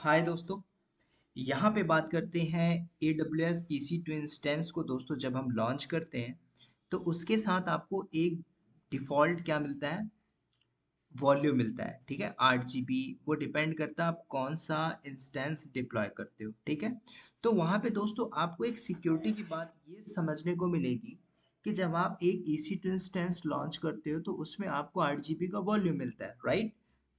हाय दोस्तों। यहाँ पे बात करते हैं AWS EC2 इंस्टेंस को। दोस्तों जब हम लॉन्च करते हैं तो उसके साथ आपको एक डिफ़ॉल्ट क्या मिलता है, वॉल्यूम मिलता है। ठीक है, 8 GB। वो डिपेंड करता है आप कौन सा इंस्टेंस डिप्लॉय करते हो। ठीक है, तो वहाँ पे दोस्तों आपको एक सिक्योरिटी की बात ये समझने को मिलेगी कि जब आप एक EC2 इंस्टेंस लॉन्च करते हो तो उसमें आपको 8 GB का वॉल्यूम मिलता है, राइट।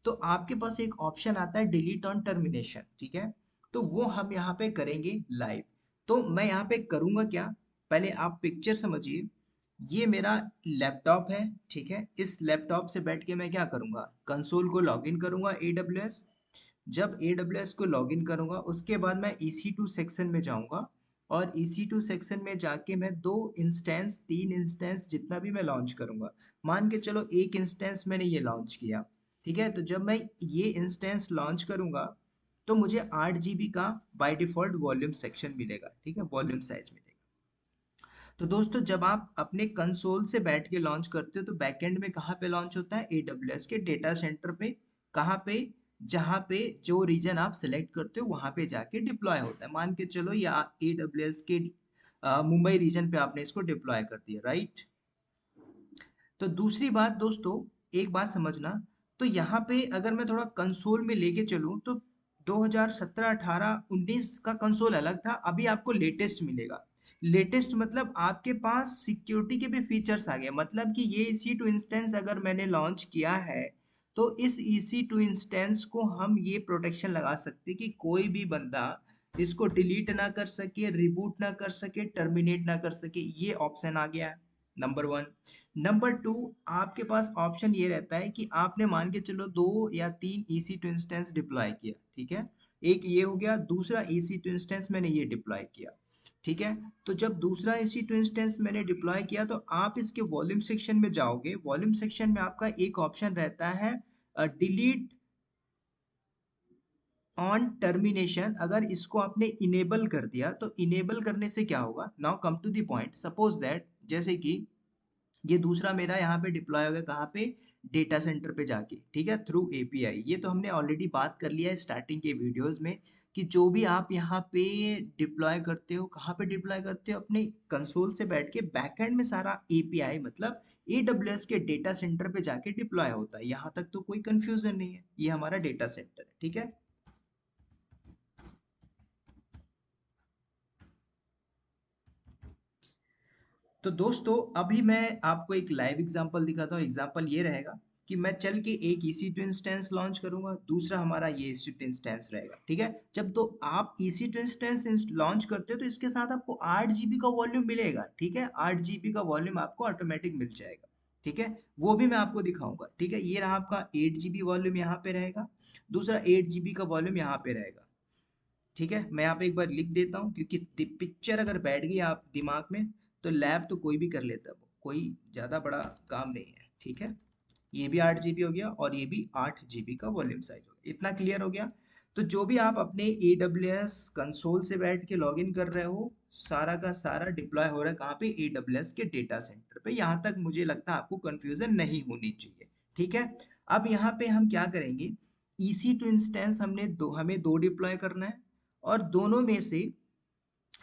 तो आपके पास एक ऑप्शन आता है डिलीट ऑन टर्मिनेशन। ठीक है, तो वो हम यहाँ पे करेंगे लाइव। तो मैं यहाँ पे करूँगा क्या, पहले आप पिक्चर समझिए। ये मेरा लैपटॉप है। ठीक है, इस लैपटॉप से बैठ के मैं क्या करूंगा, कंसोल को लॉगिन करूंगा AWS। जब AWS को लॉगिन करूंगा उसके बाद मैं EC2 सेक्शन में जाऊंगा और EC2 सेक्शन में जाके मैं दो इंस्टेंस, तीन इंस्टेंस जितना भी मैं लॉन्च करूंगा। मान के चलो एक इंस्टेंस मैंने ये लॉन्च किया। ठीक है, तो जब मैं ये इंस्टेंस लॉन्च करूंगा तो मुझे 8 GB का बाय डिफॉल्ट वॉल्यूम सेक्शन मिलेगा। ठीक है, वॉल्यूम साइज मिलेगा। तो दोस्तों जब आप अपने कंसोल से बैठ के लॉन्च करते हो तो बैकएंड में कहाँ पे लॉन्च होता है, AWS के डेटा सेंटर पे। कहाँ पे, जहाँ पे जो रीजन आप सिलेक्ट करते हो वहां पे जाके डिप्लॉय होता है। मान के चलो या AWS के मुंबई रीजन पे आपने इसको डिप्लॉय कर दिया, राइट। तो दूसरी बात दोस्तों, एक बात समझना। तो यहाँ पे अगर मैं थोड़ा कंसोल में लेके चलूँ तो 2017, 18, 19 का कंसोल अलग था। अभी आपको लेटेस्ट मिलेगा। लेटेस्ट मतलब आपके पास सिक्योरिटी के भी फीचर्स आ गए। मतलब कि ये EC2 इंस्टेंस अगर मैंने लॉन्च किया है तो इस EC2 इंस्टेंस को हम ये प्रोटेक्शन लगा सकते हैं कि कोई भी बंदा इसको डिलीट ना कर सके, रिबूट ना कर सके, टर्मिनेट ना कर सके। ये ऑप्शन आ गया है, नंबर वन। नंबर टू, आपके पास ऑप्शन ये रहता है कि आपने मान के चलो दो या तीन EC2 इंस्टेंस डिप्लॉय किया। ठीक है, एक ये हो गया, दूसरा EC2 इंस्टेंस मैंने ये डिप्लॉय किया। ठीक है, तो जब दूसरा EC2 इंस्टेंस मैंने डिप्लॉय किया तो आप इसके वॉल्यूम सेक्शन में जाओगे। वॉल्यूम सेक्शन में आपका एक ऑप्शन रहता है डिलीट ऑन टर्मिनेशन। अगर इसको आपने इनेबल कर दिया तो इनेबल करने से क्या होगा, now come to the point. Suppose that जैसे कि ये दूसरा मेरा यहाँ पे डिप्लॉय हो गया, कहाँ पे, डेटा सेंटर पे जाके। ठीक है, थ्रू API। ये तो हमने ऑलरेडी बात कर लिया है स्टार्टिंग के वीडियोस में कि जो भी आप यहाँ पे डिप्लॉय करते हो, कहाँ पे डिप्लॉय करते हो, अपने कंसोल से बैठ के बैकएंड में सारा API मतलब AWS के डेटा सेंटर पे जाके डिप्लॉय होता है। यहाँ तक तो कोई कंफ्यूजन नहीं है, ये हमारा डेटा सेंटर है। ठीक है, तो दोस्तों अभी मैं आपको एक लाइव एग्जांपल दिखाता हूँ। एग्जांपल ये रहेगा कि मैं चल के एक EC2 इंस्टेंस लॉन्च करूंगा, दूसरा हमारा ये EC2 इंस्टेंस रहेगा। ठीक है, जब तो आप EC2 इंस्टेंस लॉन्च करते हो तो इसके साथ आपको 8 GB का वॉल्यूम मिलेगा। ठीक है, 8 GB का वॉल्यूम आपको ऑटोमेटिक मिल जाएगा। ठीक है, वो भी मैं आपको दिखाऊंगा। ठीक है, ये रहा आपका 8 GB वॉल्यूम यहाँ पे रहेगा, दूसरा 8 GB का वॉल्यूम यहाँ पे रहेगा। ठीक है, मैं यहाँ पे एक बार लिख देता हूँ क्योंकि पिक्चर अगर बैठ गई आप दिमाग में तो लैब तो कोई भी कर लेता है, वो कोई ज़्यादा बड़ा काम नहीं है। ठीक है, ये भी 8 GB हो गया और ये भी 8 GB का वॉल्यूम साइज हो गया। इतना क्लियर हो गया। तो जो भी आप अपने AWS कंसोल से बैठ के लॉगिन कर रहे हो, सारा का सारा डिप्लॉय हो रहा है कहाँ पे, AWS के डेटा सेंटर पे। यहाँ तक मुझे लगता है आपको कंफ्यूजन नहीं होनी चाहिए। ठीक है, अब यहाँ पे हम क्या करेंगे, EC2 इंस्टेंस हमें दो डिप्लॉय करना है और दोनों में से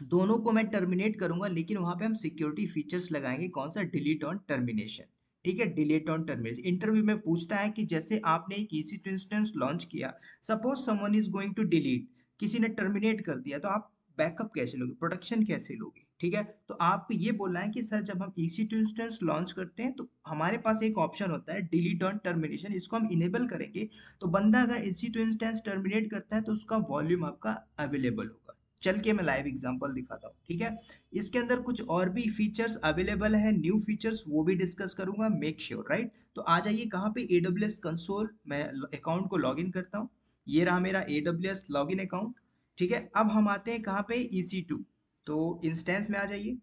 दोनों को मैं टर्मिनेट करूंगा, लेकिन वहां पे हम सिक्योरिटी फीचर्स लगाएंगे। कौन सा, डिलीट ऑन टर्मिनेशन। ठीक है, डिलीट ऑन टर्मिनेशन इंटरव्यू में पूछता है कि जैसे आपने एक EC2 इंस्टेंस लॉन्च किया, suppose someone is going to delete, किसी ने टर्मिनेट कर दिया, तो आप बैकअप कैसे लोगे, प्रोटेक्शन कैसे लोगे। ठीक है, तो आपको ये बोलना है कि सर जब हम EC2 इंस्टेंस लॉन्च करते हैं तो हमारे पास एक ऑप्शन होता है डिलीट ऑन टर्मिनेशन, इसको हम इनेबल करेंगे तो बंदा अगर EC2 इंस्टेंस टर्मिनेट करता है तो उसका वॉल्यूम आपका अवेलेबल होगा। चल के मैं लाइव एग्जांपल दिखाता हूँ। ठीक है, इसके अंदर कुछ और भी फीचर्स अवेलेबल है, न्यू फीचर्स, वो भी डिस्कस करूंगा, मेक श्योर, राइट। तो आ जाइए कहाँ पे, AWS कंसोल। मैं अकाउंट को लॉगिन करता हूँ, ये रहा मेरा AWS लॉगिन अकाउंट। ठीक है, अब हम आते हैं कहाँ पे, EC2। तो इंस्टेंस में आ जाइए।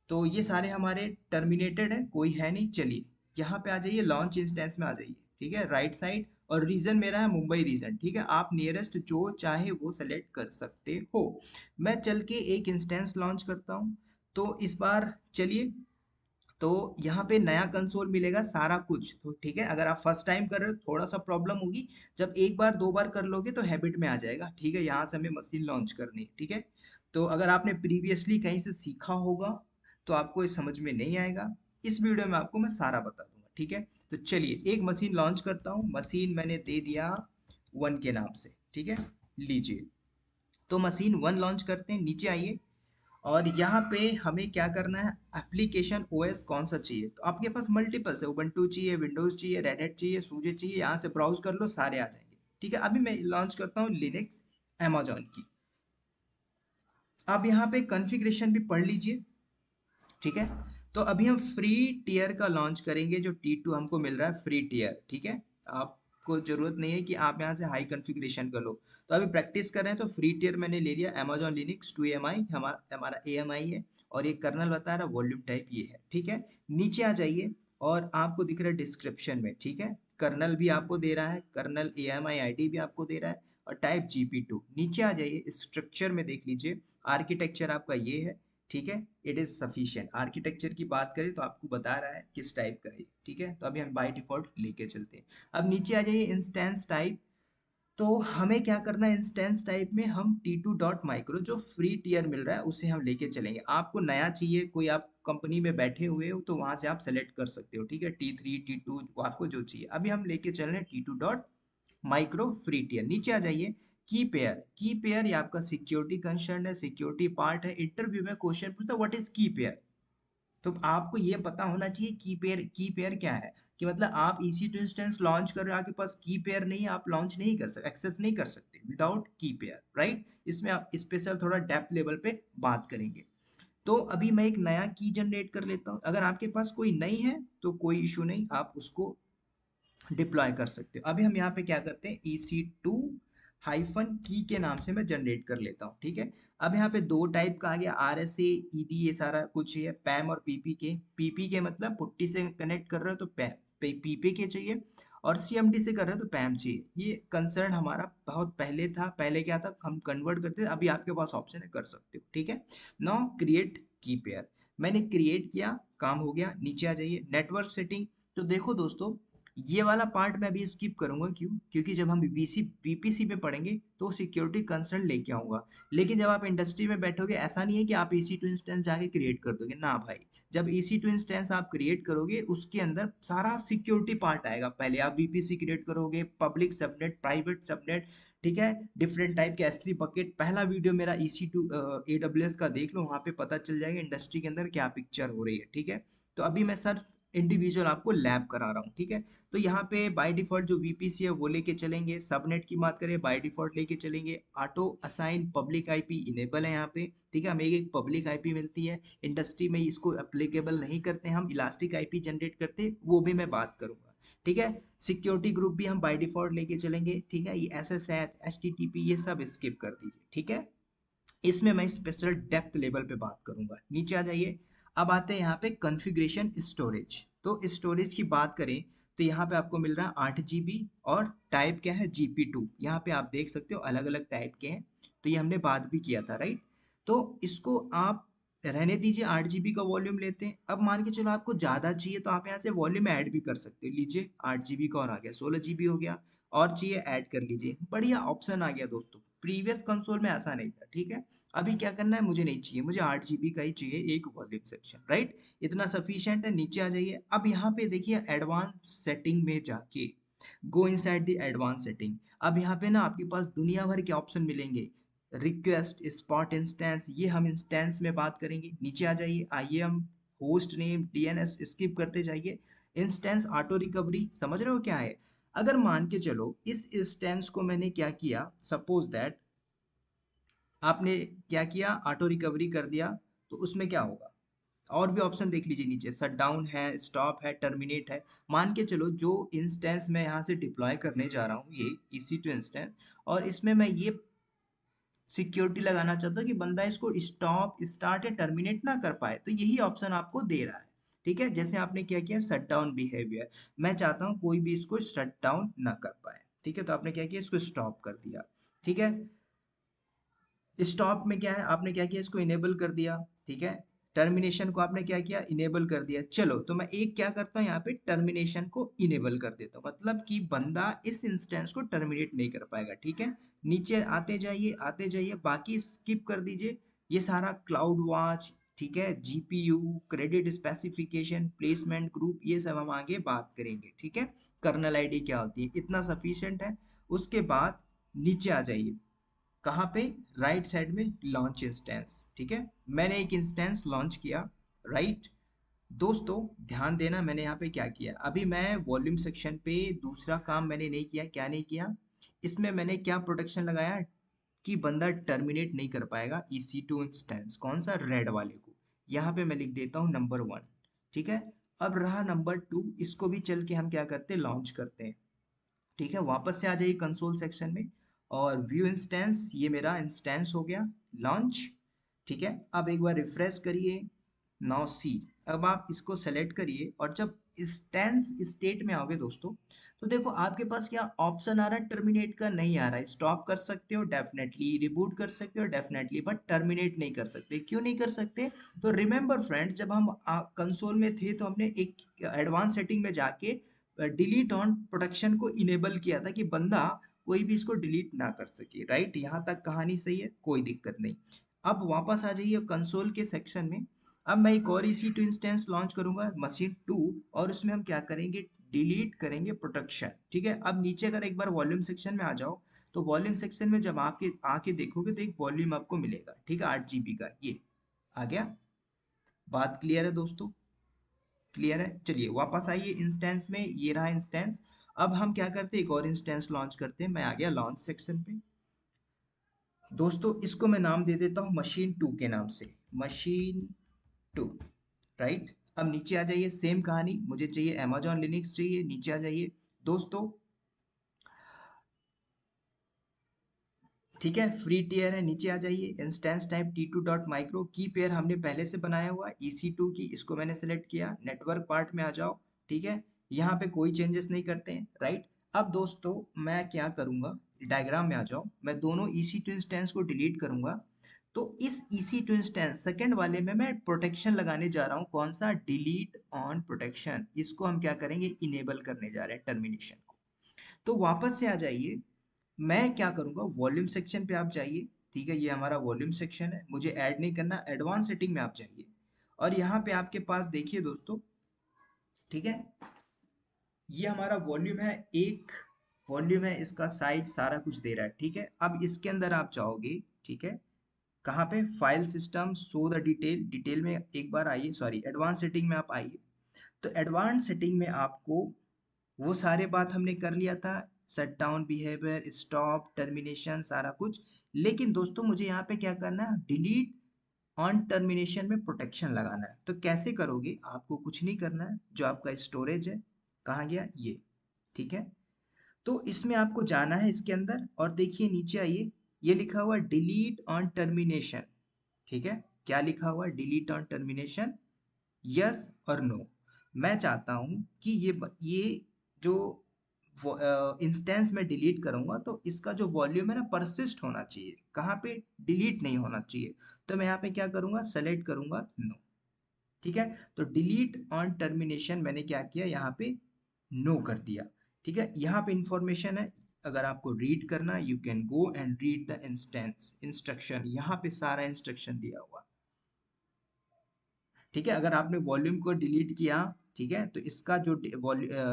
तो ये सारे हमारे टर्मिनेटेड है, कोई है नहीं। चलिए यहाँ पे आ जाइए, लॉन्च इंस्टेंस में आ जाइए। ठीक है, राइट साइड, और रीजन मेरा है मुंबई रीजन। ठीक है, आप नियरेस्ट जो चाहे वो सेलेक्ट कर सकते हो। मैं चल के एक इंस्टेंस लॉन्च करता हूँ। तो इस बार चलिए तो यहाँ पे नया कंसोल मिलेगा सारा कुछ, तो ठीक है। अगर आप फर्स्ट टाइम कर रहे हो थोड़ा सा प्रॉब्लम होगी, जब एक बार दो बार कर लोगे तो हैबिट में आ जाएगा, ठीक है। यहाँ से हमें मशीन लॉन्च करनी है, ठीक है। तो अगर आपने प्रीवियसली कहीं से सीखा होगा तो आपको ये समझ में नहीं आएगा, इस वीडियो में आपको मैं सारा बता दूंगा, ठीक है। तो चलिए एक मशीन लॉन्च करता हूँ। मशीन मैंने दे दिया 1 के नाम से, ठीक है। लीजिए, तो मशीन 1 लॉन्च करते हैं। नीचे आइए और यहाँ पे हमें क्या करना है, एप्लीकेशन ओएस कौन सा चाहिए। तो आपके पास मल्टीपल्स है, उबंटू चाहिए, विंडोज चाहिए, रेड हैट चाहिए, सूजे चाहिए, यहाँ से ब्राउज कर लो, सारे आ जाएंगे, ठीक है। अभी मैं लॉन्च करता हूँ लिनक्स amazon की। अब यहाँ पे कॉन्फ़िगरेशन भी पढ़ लीजिए, ठीक है। तो अभी हम फ्री टियर का लॉन्च करेंगे, जो T2 हमको मिल रहा है फ्री टियर, ठीक है। आपको जरूरत नहीं है कि आप यहाँ से हाई कॉन्फ़िगरेशन कर लो। तो अभी प्रैक्टिस कर रहे हैं, तो फ्री टियर मैंने ले लिया Amazon Linux 2 हमारा हमारा AMI है, और ये कर्नल बता रहा है, वॉल्यूम टाइप ये है, ठीक है। नीचे आ जाइए और आपको दिख रहा है डिस्क्रिप्शन में, ठीक है, कर्नल भी आपको दे रहा है, कर्नल AMI ID भी आपको दे रहा है, और टाइप GP2। नीचे आ जाइए, स्ट्रक्चर में देख लीजिए, आर्किटेक्चर आपका ये है, ठीक है। It is sufficient. आर्किटेक्चर की बात करें तो आपको बता रहा है किस टाइप का है, ठीक है। तो अभी हम बाय डिफॉल्ट लेके चलते हैं। अब नीचे आ जाइए इंस्टेंस टाइप। तो हमें क्या करना है, इंस्टेंस टाइप में हम T2.micro जो फ्री टियर मिल रहा है उसे हम लेके चलेंगे। आपको नया चाहिए, कोई आप कंपनी में बैठे हुए हो तो वहां से आप सेलेक्ट कर सकते हो, ठीक है। T3 T2 आपको जो चाहिए। अभी हम लेके चल रहे हैं T2.micro फ्री टियर। नीचे आ जाइए, की पेयर ये आपका सिक्योरिटी कंसर्न है, सिक्योरिटी पार्ट है। इंटरव्यू में क्वेश्चन पूछता है व्हाट इज की पेयर, तो आपको ये पता होना चाहिए की पेयर क्या है। कि मतलब आप EC2 इंस्टेंस लॉन्च कर रहे हो, आपके पास की पेयर नहीं है, आप लॉन्च नहीं कर सकते, एक्सेस नहीं कर सकते विदाउट की पेयर, राइट। इसमें आप स्पेशल थोड़ा डेप्थ लेवल पे बात करेंगे। तो अभी मैं एक नया की जनरेट कर लेता हूँ। अगर आपके पास कोई नहीं है तो कोई इशू नहीं, आप उसको डिप्लॉय कर सकते हो। अभी हम यहाँ पे क्या करते हैं, EC2 हाइफन की के नाम से मैं जनरेट कर लेता हूँ, ठीक है। अब यहाँ पे दो टाइप का आ गया, RSA ED, ये सारा कुछ है, पैम और PPK। PPK मतलब पुट्टी से कनेक्ट कर रहे हो तो पैम, PPK चाहिए, और CMD से कर रहे हो तो पैम चाहिए। ये कंसर्न हमारा बहुत पहले था, पहले क्या था हम कन्वर्ट करते थे, अभी आपके पास ऑप्शन है, कर सकते हो, ठीक है। नाउ क्रिएट की पेयर, मैंने क्रिएट किया, काम हो गया। नीचे आ जाइए, नेटवर्क सेटिंग। तो देखो दोस्तों, ये वाला पार्ट मैं अभी स्किप करूंगा, क्यों, क्योंकि जब हम बीपीसी पे पढ़ेंगे तो सिक्योरिटी कंसर्न लेके आऊंगा। लेकिन जब आप इंडस्ट्री में बैठोगे, ऐसा नहीं है कि आप EC2 इंस्टेंस जाके क्रिएट कर दोगे ना भाई। जब EC2 इंस्टेंस आप क्रिएट करोगे, उसके अंदर सारा सिक्योरिटी पार्ट आएगा। पहले आप VPC क्रिएट करोगे, पब्लिक सबनेट, प्राइवेट सबनेट, ठीक है, डिफरेंट टाइप के S3 बकेट। पहला वीडियो मेरा EC2 AWS का देख लो, वहां पे पता चल जाएगा इंडस्ट्री के अंदर क्या पिक्चर हो रही है, ठीक है। तो अभी मैं सर इंडिविजुअल आपको लैब करा रहा हूँ, ठीक है। तो यहाँ पे बाय डिफॉल्ट जो VPC है वो लेके चलेंगे। सबनेट की बात करें, बाय डिफॉल्ट लेके चलेंगे। Auto assign public IP enable है यहाँ पे, ठीक है। हमें एक पब्लिक आईपी मिलती है, इंडस्ट्री में इसको एप्लीकेबल नहीं करते, हम इलास्टिक आईपी जनरेट करते, वो भी मैं बात करूंगा, ठीक है। सिक्योरिटी ग्रुप भी हम बाय डिफॉल्ट लेके चलेंगे, ठीक है। ये SSH HTTP ये सब स्किप कर दीजिए, ठीक है। इसमें मैं स्पेशल डेप्थ लेवल पे बात करूंगा। नीचे आ जाइए, अब आते हैं यहाँ पे कॉन्फ़िगरेशन स्टोरेज। तो स्टोरेज की बात करें तो यहाँ पे आपको मिल रहा है 8 GB, और टाइप क्या है, GP2। यहाँ पे आप देख सकते हो अलग अलग टाइप के हैं, तो ये हमने बात भी किया था, राइट। तो इसको आप रहने दीजिए, 8 GB का वॉल्यूम लेते हैं। अब मान के चलो आपको ज़्यादा चाहिए तो आप यहाँ से वॉल्यूम ऐड भी कर सकते हो। लीजिए 8 GB का और आ गया, 16 GB हो गया, और चाहिए ऐड कर लीजिए, बढ़िया ऑप्शन आ गया दोस्तों। प्रीवियस कंसोल में ऐसा नहीं था, ठीक है। अभी क्या करना है, मुझे नहीं चाहिए, मुझे 8 GB का ही चाहिए एक वॉल्यूम सेक्शन, राइट। इतना सफिशिएंट है। नीचे आ जाइए, अब यहाँ पे देखिए एडवांस सेटिंग में जाके go inside the advance setting. अब यहाँ पे ना आपके पास दुनिया भर के ऑप्शन मिलेंगे। रिक्वेस्ट, स्पॉट इंस्टेंस, ये हम इंस्टेंस में बात करेंगे। नीचे आ जाइए, IAM, host name, DNS skip करते जाइए। इंस्टेंस ऑटो रिकवरी, समझ रहे हो क्या है। अगर मान के चलो इस इंस्टेंस को मैंने क्या किया, सपोज दैट आपने क्या किया, ऑटो रिकवरी कर दिया, तो उसमें क्या होगा। और भी ऑप्शन देख लीजिए नीचे, शट डाउन है, स्टॉप है, टर्मिनेट है। मान के चलो जो इंस्टेंस मैं यहाँ से डिप्लॉय करने जा रहा हूँ, ये EC2 इंस्टेंस, और इसमें मैं ये सिक्योरिटी लगाना चाहता हूँ कि बंदा इसको स्टॉप, स्टार्ट या टर्मिनेट ना कर पाए, तो यही ऑप्शन आपको दे रहा है, ठीक है। जैसे आपने क्या किया, शट डाउन बिहेवियर, मैं चाहता हूँ कोई भी इसको शट डाउन ना कर पाए, ठीक है। तो आपने क्या किया, इसको स्टॉप कर दिया, ठीक है। स्टॉप में क्या है, आपने क्या किया, इसको इनेबल कर दिया, ठीक है। टर्मिनेशन को आपने क्या किया, इनेबल कर दिया। चलो तो मैं एक क्या करता हूँ यहाँ पे, टर्मिनेशन को इनेबल कर देता हूँ, मतलब कि बंदा इस इंस्टेंस को टर्मिनेट नहीं कर पाएगा। ठीक है, नीचे आते जाइए, बाकी स्किप कर दीजिए। ये सारा क्लाउड वॉच, ठीक है, GPU, credit specification, placement group, ये सब हम आगे बात करेंगे। ठीक है, कर्नल आईडी क्या होती है, इतना सफिशिएंट है। उसके बाद नीचे आ जाइए, कहाँ पे, राइट साइड में लॉन्च इंस्टेंस। ठीक है, मैंने एक इंस्टेंस लॉन्च किया, राइट। दोस्तों ध्यान देना, मैंने यहाँ पे क्या किया, अभी मैं वॉल्यूम सेक्शन पे दूसरा काम मैंने नहीं किया। क्या नहीं किया, इसमें मैंने क्या प्रोटेक्शन लगाया कि बंदा टर्मिनेट नहीं कर पाएगा EC2 इंस्टेंस, कौन सा, रेड वाले को। यहाँ पे मैं लिख देता हूँ नंबर 1। ठीक है, अब रहा नंबर 2, इसको भी चल के हम क्या करते हैं, लॉन्च करते हैं। ठीक है, वापस से आ जाइए कंसोल सेक्शन में, और व्यू इंस्टेंस, ये मेरा इंस्टेंस हो गया लॉन्च। ठीक है, अब एक बार रिफ्रेश करिए, नाउ सी, अब आप इसको सेलेक्ट करिए, और जब इंस्टेंस स्टेट में आओगे दोस्तों, तो देखो आपके पास क्या ऑप्शन आ रहा है, टर्मिनेट का नहीं आ रहा है। स्टॉप कर सकते हो डेफिनेटली, रिबूट कर सकते हो डेफिनेटली, बट टर्मिनेट नहीं कर सकते। क्यों नहीं कर सकते, तो रिमेंबर फ्रेंड्स, जब हम कंसोल में थे तो हमने एक एडवांस सेटिंग में जाके डिलीट ऑन प्रोटेक्शन को इनेबल किया था कि बंदा कोई भी इसको डिलीट ना कर सके। राइट, यहाँ तक कहानी सही है, कोई दिक्कत नहीं। अब वापस आ जाइए कंसोल के सेक्शन में। अब मैं एक और EC2 इंस्टेंस लॉन्च करूंगा, मशीन 2, और उसमें हम क्या करेंगे, डिलीट करेंगे प्रोटेक्शन। ठीक है, अब नीचे अगर एक बार वॉल्यूम सेक्शन में आ जाओ, तो वॉल्यूम सेक्शन में जब आपके आके देखोगे तो एक वॉल्यूम आपको मिलेगा, ठीक है, 8 GB का, ये आ गया। बात क्लियर है दोस्तों, क्लियर है। चलिए वापस आइए इंस्टेंस में, ये रहा इंस्टेंस। अब हम क्या करते हैं, एक और इंस्टेंस लॉन्च करते हैं। मैं आ गया लॉन्च सेक्शन पे दोस्तों, इसको मैं नाम दे देता हूँ मशीन 2 के नाम से, मशीन 2। राइट, अब नीचे आ जाइए, सेम कहानी, मुझे चाहिए amazon लिनक्स चाहिए, नीचे आ जाइए दोस्तों। ठीक है, फ्री टियर है, नीचे आ जाइए, इंस्टेंस टाइप T2.micro, की पेयर हमने पहले से बनाया हुआ EC2 की, इसको मैंने सेलेक्ट किया। नेटवर्क पार्ट में आ जाओ, ठीक है, यहाँ पे कोई चेंजेस नहीं करते हैं। राइट, अब दोस्तों मैं क्या करूंगा, डायग्राम में आ जाओ, मैं दोनों EC2 इंस्टेंस को डिलीट करूंगा। तो इस EC2 इंस्टेंस सेकंड वाले में मैं प्रोटेक्शन लगाने जा रहा हूँ, कौन सा, डिलीट ऑन प्रोटेक्शन। इसको हम क्या करेंगे, इनेबल करने जा रहे हैं टर्मिनेशन को। तो वापस से आ जाइए, मैं क्या करूंगा, वॉल्यूम सेक्शन पे आप जाइए। ठीक है, ये हमारा वॉल्यूम सेक्शन है, मुझे ऐड नहीं करना, एडवांस सेटिंग में आप जाइए, और यहाँ पे आपके पास देखिए दोस्तों, ठीक है, ये हमारा वॉल्यूम है, एक वॉल्यूम है, इसका साइज सारा कुछ दे रहा है। ठीक है, अब इसके अंदर आप जाओगे, ठीक है, कहाँ पे, file system, show the detail, detail में एक बार आइए, सॉरी एडवांस सेटिंग में आप आइए। तो एडवांस सेटिंग में आपको वो सारे बात हमने कर लिया था, shut down behaviour, stop, termination, सारा कुछ। लेकिन दोस्तों मुझे यहाँ पे क्या करना है, डिलीट ऑन टर्मिनेशन में प्रोटेक्शन लगाना है। तो कैसे करोगे, आपको कुछ नहीं करना है, जो आपका स्टोरेज है, कहाँ गया ये, ठीक है, तो इसमें आपको जाना है इसके अंदर, और देखिए नीचे आइए, ये लिखा हुआ डिलीट ऑन टर्मिनेशन। ठीक है, क्या लिखा हुआ, डिलीट ऑन टर्मिनेशन, यस और नो। मैं चाहता हूं कि ये जो इंस्टेंस में डिलीट करूंगा, तो इसका जो वॉल्यूम है ना, परसिस्ट होना चाहिए, कहाँ पे, डिलीट नहीं होना चाहिए। तो मैं यहाँ पे क्या करूंगा, सेलेक्ट करूंगा नो। ठीक है, तो डिलीट ऑन टर्मिनेशन मैंने क्या किया, यहाँ पे नो कर दिया। ठीक है, यहाँ पे इंफॉर्मेशन है, अगर आपको रीड करना, you can go and read the instance instruction, यहाँ पे सारा इंस्ट्रक्शन दिया हुआ। ठीक है, अगर आपने वॉल्यूम को डिलीट किया, ठीक है, तो इसका जो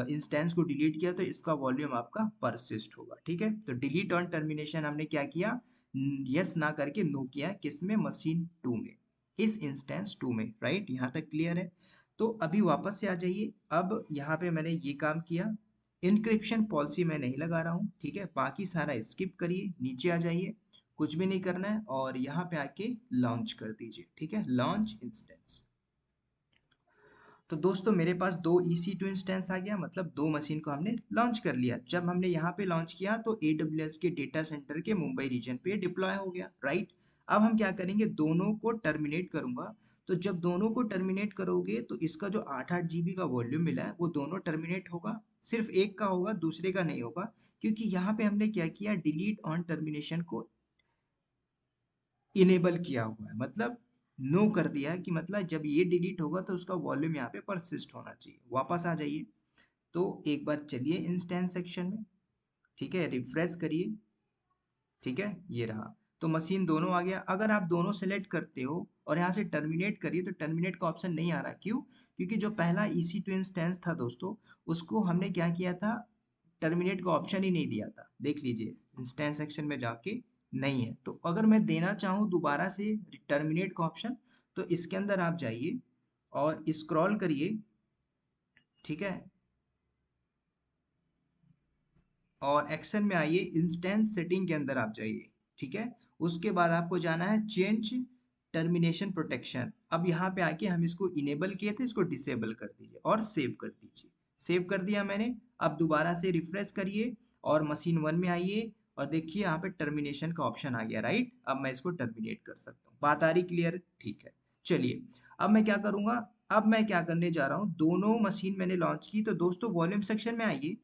इंस्टेंस को डिलीट किया, तो इसका वॉल्यूम आपका परसिस्ट होगा। ठीक है, तो डिलीट ऑन टर्मिनेशन हमने क्या किया, यस ना करके नो किया, किसमें, मशीन 2 में, इस इंस्टेंस 2 में। राइट, यहाँ तक क्लियर है। तो अभी वापस से आ जाइए, अब यहाँ पे मैंने ये काम किया, इंक्रिप्शन पॉलिसी मैं नहीं लगा रहा हूँ। ठीक है, बाकी सारा स्किप करिए, नीचे आ जाइए, कुछ भी नहीं करना है, और यहाँ पे आके लॉन्च कर दीजिए। ठीक है, लॉन्च इंस्टेंस। तो दोस्तों मेरे पास दो EC2 इंस्टेंस आ गया, मतलब दो मशीन को हमने लॉन्च कर लिया। जब हमने यहाँ पे लॉन्च किया तो AWS के डेटा सेंटर के मुंबई रीजन पे डिप्लॉय हो गया। राइट, अब हम क्या करेंगे, दोनों को टर्मिनेट करूंगा। तो जब दोनों को टर्मिनेट करोगे, तो इसका जो 8 8 GB का वॉल्यूम मिला है, वो दोनों टर्मिनेट होगा, सिर्फ एक का होगा, दूसरे का नहीं होगा। क्योंकि यहाँ पे हमने क्या किया, डिलीट ऑन टर्मिनेशन को इनेबल किया हुआ है, मतलब नो कर दिया कि मतलब जब ये डिलीट होगा तो उसका वॉल्यूम यहाँ पे परसिस्ट होना चाहिए। वापस आ जाइए, तो एक बार चलिए इंस्टेंस सेक्शन में, ठीक है, रिफ्रेश करिए, ठीक है, ये रहा। तो मशीन दोनों आ गया। अगर आप दोनों सेलेक्ट करते हो और यहाँ से टर्मिनेट करिए तो टर्मिनेट का ऑप्शन नहीं आ रहा, क्यों? क्योंकि जो पहला EC टू इंस्टेंस था दोस्तों, उसको हमने क्या किया था, टर्मिनेट का ऑप्शन ही नहीं दिया था। देख लीजिए इंस्टेंस सेक्शन में जाके, नहीं है। तो अगर मैं देना चाहूँ दोबारा से टर्मिनेट का ऑप्शन, तो इसके अंदर आप जाइए और स्क्रॉल करिए, ठीक है, और एक्शन में आइए, इंस्टेंस सेटिंग के अंदर आप जाइए, ठीक है। उसके बाद आपको जाना है चेंज टर्मिनेशन प्रोटेक्शन। अब यहाँ पे आके हम इसको इनेबल किए थे, इसको डिसेबल कर दीजिए और सेव कर दीजिए। सेव कर दिया मैंने। अब दोबारा से रिफ्रेश करिए और मशीन 1 में आइए और देखिए यहाँ पे टर्मिनेशन का ऑप्शन आ गया, राइट। अब मैं इसको टर्मिनेट कर सकता हूँ। बात आ रही क्लियर? ठीक है। चलिए, अब मैं क्या करूंगा, अब मैं क्या करने जा रहा हूँ, दोनों मशीन मैंने लॉन्च की, तो दोस्तों वॉल्यूम सेक्शन में आइए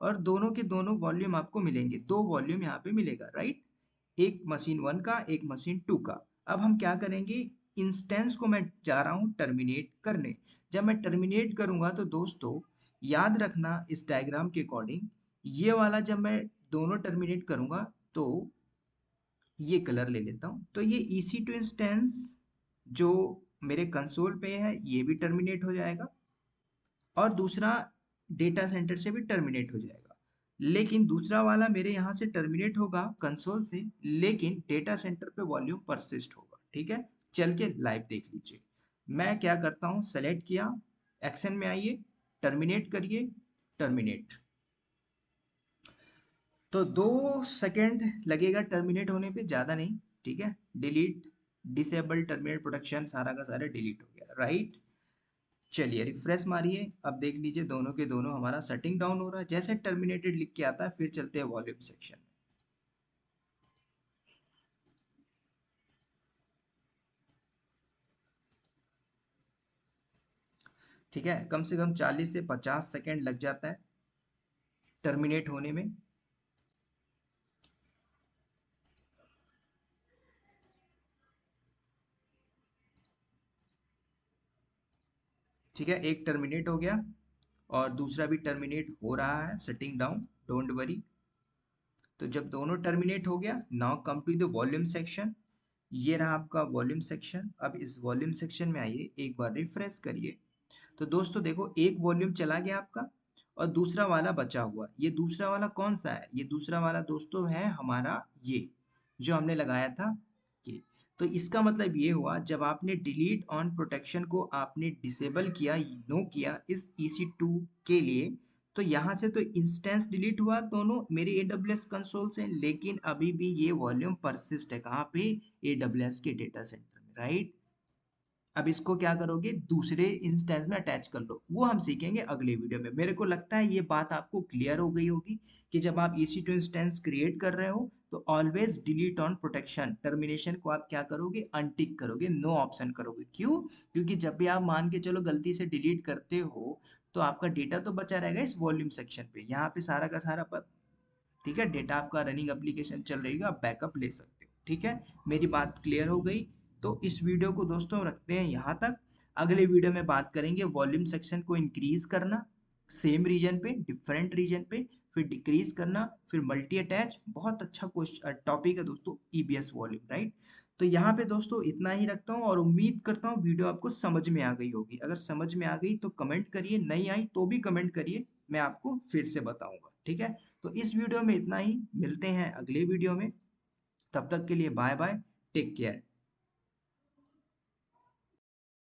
और दोनों के दोनों वॉल्यूम आपको मिलेंगे, दो वॉल्यूम यहाँ पे मिलेगा, राइट। एक मशीन 1 का, एक मशीन 2 का। अब हम क्या करेंगे, इंस्टेंस को मैं जा रहा हूँ टर्मिनेट करने। जब मैं टर्मिनेट करूंगा तो दोस्तों याद रखना, इस डायग्राम के अकॉर्डिंग ये वाला जब मैं दोनों टर्मिनेट करूंगा तो ये कलर ले लेता हूँ, तो ये EC2 इंस्टेंस जो मेरे कंसोल पे है ये भी टर्मिनेट हो जाएगा और दूसरा डेटा सेंटर से भी टर्मिनेट हो जाएगा। लेकिन दूसरा वाला मेरे यहाँ से टर्मिनेट होगा कंसोल से, लेकिन डेटा सेंटर पे वॉल्यूम परसिस्ट होगा, ठीक है। चल के लाइव देख लीजिए। मैं क्या करता हूँ, सेलेक्ट किया, एक्शन में आइए, टर्मिनेट करिए, टर्मिनेट। तो 2 सेकेंड लगेगा टर्मिनेट होने पे, ज़्यादा नहीं, ठीक है। डिलीट, डिसेबल टर्मिनेट प्रोटेक्शन, सारा का सारा डिलीट हो गया, राइट। चलिए रिफ्रेश मारिए, अब देख लीजिए दोनों के दोनों हमारा सेटिंग डाउन हो रहा है। जैसे टर्मिनेटेड लिख के आता है, फिर चलते हैं वॉल्यूम सेक्शन में। ठीक है, कम से कम 40 से 50 सेकेंड लग जाता है टर्मिनेट होने में। ठीक है, एक टर्मिनेट हो गया और दूसरा भी टर्मिनेट हो रहा है, सेटिंग डाउन, डोंट वरी। तो जब दोनों टर्मिनेट हो गया, now come to the volume section. ये रहा आपका वॉल्यूम सेक्शन। अब इस वॉल्यूम सेक्शन में आइए, एक बार रिफ्रेश करिए, तो दोस्तों देखो एक वॉल्यूम चला गया आपका और दूसरा वाला बचा हुआ। ये दूसरा वाला कौन सा है, ये दूसरा वाला दोस्तों है हमारा ये जो हमने लगाया था, ये। तो इसका मतलब ये हुआ, जब आपने डिलीट ऑन प्रोटेक्शन को आपने डिसेबल किया, नो किया इस EC2 के लिए, तो यहाँ से तो इंस्टेंस डिलीट हुआ दोनों मेरे AWS कंसोल से, लेकिन अभी भी ये वॉल्यूम परसिस्ट है कहाँ पे, AWS के डेटा सेंटर में, राइट। अब इसको क्या करोगे, दूसरे इंस्टेंस में अटैच कर लो, वो हम सीखेंगे अगले वीडियो में। मेरे को लगता है ये बात आपको क्लियर हो गई होगी कि जब आप EC2 इंस्टेंस क्रिएट कर रहे हो तो always delete on protection, termination को आप क्या करोगे, अनटिक करोगे, नो ऑप्शन करोगे। क्यों? क्योंकि जब भी आप मान के चलो गलती से डिलीट करते हो तो आपका डेटा तो बचा रहेगा इस वॉल्यूम सेक्शन पे, यहाँ पे सारा का सारा ठीक है, डेटा आपका रनिंग एप्लीकेशन चल रही है, आप बैकअप ले सकते हो, ठीक है। मेरी बात क्लियर हो गई? तो इस वीडियो को दोस्तों रखते हैं यहाँ तक। अगले वीडियो में बात करेंगे वॉल्यूम सेक्शन को इंक्रीज करना सेम रीजन पे, डिफरेंट रीजन पे, फिर डिक्रीज करना, फिर मल्टी अटैच। बहुत अच्छा क्वेश्चन टॉपिक है दोस्तों, EBS वॉल्यूम, राइट। तो यहाँ पे दोस्तों इतना ही रखता हूँ और उम्मीद करता हूँ वीडियो आपको समझ में आ गई होगी। अगर समझ में आ गई तो कमेंट करिए, नहीं आई तो भी कमेंट करिए, मैं आपको फिर से बताऊंगा, ठीक है। तो इस वीडियो में इतना ही, मिलते हैं अगले वीडियो में, तब तक के लिए बाय बाय, टेक केयर।